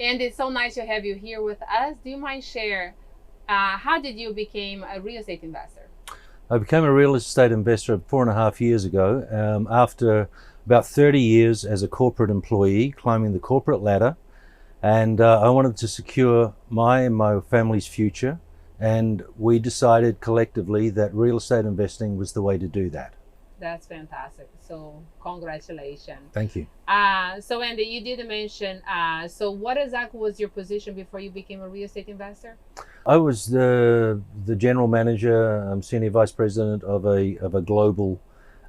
And it's so nice to have you here with us. Do you mind share how did you become a real estate investor? I became a real estate investor 4.5 years ago after about 30 years as a corporate employee, climbing the corporate ladder. And I wanted to secure my and my family's future. And we decided collectively that real estate investing was the way to do that. That's fantastic. So congratulations. Thank you. So Andy, you did mention, so what exactly was your position before you became a real estate investor? I was the general manager, senior vice president of a global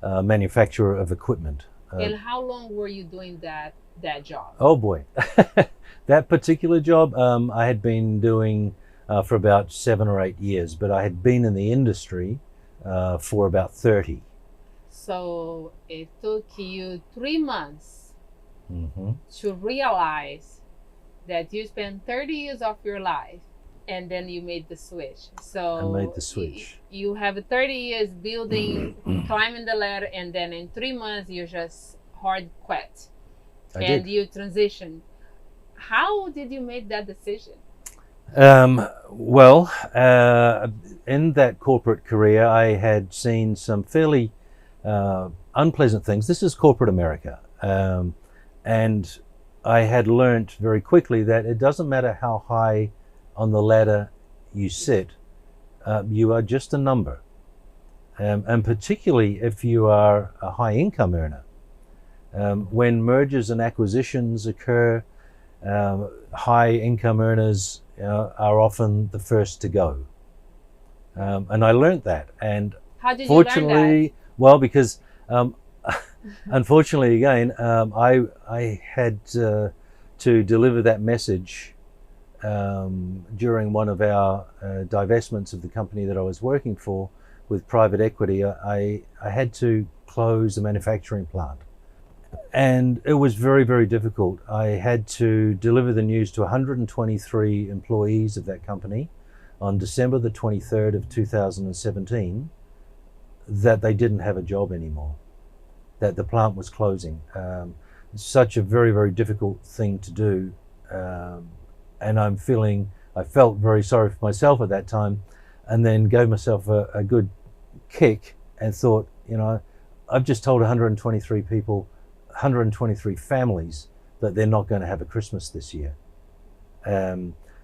manufacturer of equipment. And how long were you doing that job? Oh boy, that particular job I had been doing for about 7 or 8 years, but I had been in the industry for about 30. So it took you 3 months Mm-hmm. to realize that you spent 30 years of your life and then you made the switch. So I made the switch. You have 30 years building, climbing the ladder, and then in 3 months you just hard quit and you transitioned. How did you make that decision? Well, in that corporate career, I had seen some fairly unpleasant things. This is corporate America. And I had learnt very quickly that it doesn't matter how high on the ladder you sit, you are just a number. And particularly if you are a high income earner. When mergers and acquisitions occur, high income earners are often the first to go. And I learnt that. And how did fortunately, you learn that? Well, because unfortunately, again, I had to deliver that message during one of our divestments of the company that I was working for with private equity. I had to close the manufacturing plant. And it was very, very difficult. I had to deliver the news to 123 employees of that company on December the 23rd of 2017 that they didn't have a job anymore, that the plant was closing. Such a very, very difficult thing to do. And I felt very sorry for myself at that time, and then gave myself a good kick and thought, I've just told 123 people, 123 families that they're not going to have a Christmas this year.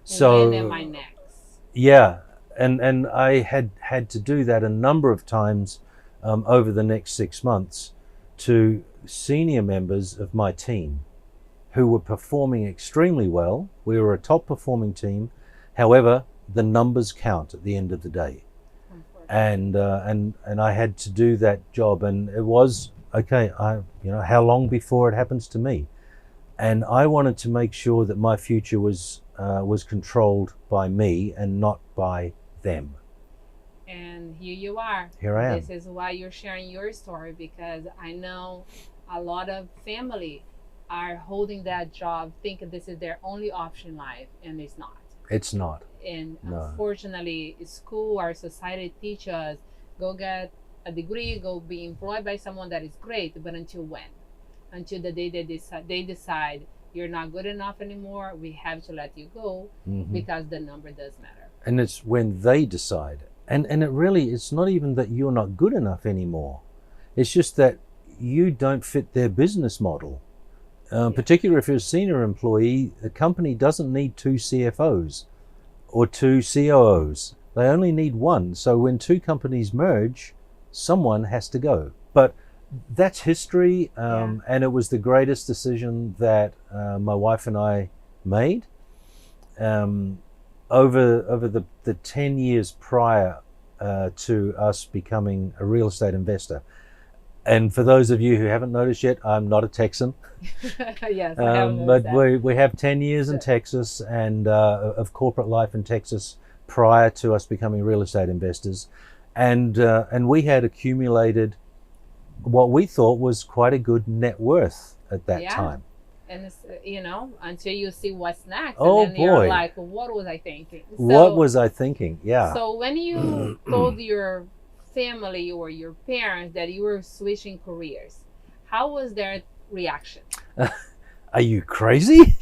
So when am I next? Yeah, and I had to do that a number of times over the next 6 months to senior members of my team who were performing extremely well. We were a top performing team. However, the numbers count at the end of the day. And I had to do that job, and it was okay. How long before it happens to me? And I wanted to make sure that my future was controlled by me and not by them. And here you are. Here I am. This is why you're sharing your story, because I know a lot of family are holding that job, thinking this is their only option in life, and it's not. It's not. And no. Unfortunately, school, our society teach us, go get a degree, go be employed by someone. That is great, but until when? Until the day they decide you're not good enough anymore, we have to let you go, because the number does matter. And it's when they decide. And it's not even that you're not good enough anymore. It's just that you don't fit their business model. Particularly if you're a senior employee, the company doesn't need 2 CFOs or 2 COOs. They only need 1. So when 2 companies merge, someone has to go. But that's history, and it was the greatest decision that my wife and I made. Over the 10 years prior to us becoming a real estate investor. And for those of you who haven't noticed yet, I'm not a Texan. Yes, I haven't but that. we have 10 years in Texas and of corporate life in Texas prior to us becoming real estate investors. And we had accumulated what we thought was quite a good net worth at that time. And it's, until you see what's next, Oh, and then boy. you're like, what was I thinking? What was I thinking? Yeah. So when you told your family or your parents that you were switching careers, how was their reaction? Are you crazy?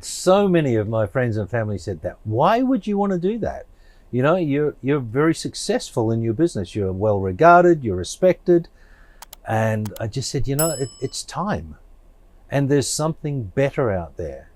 So many of my friends and family said that. Why would you want to do that? You know, you're very successful in your business. You're well regarded. You're respected. And I just said, you know, it's time. And there's something better out there.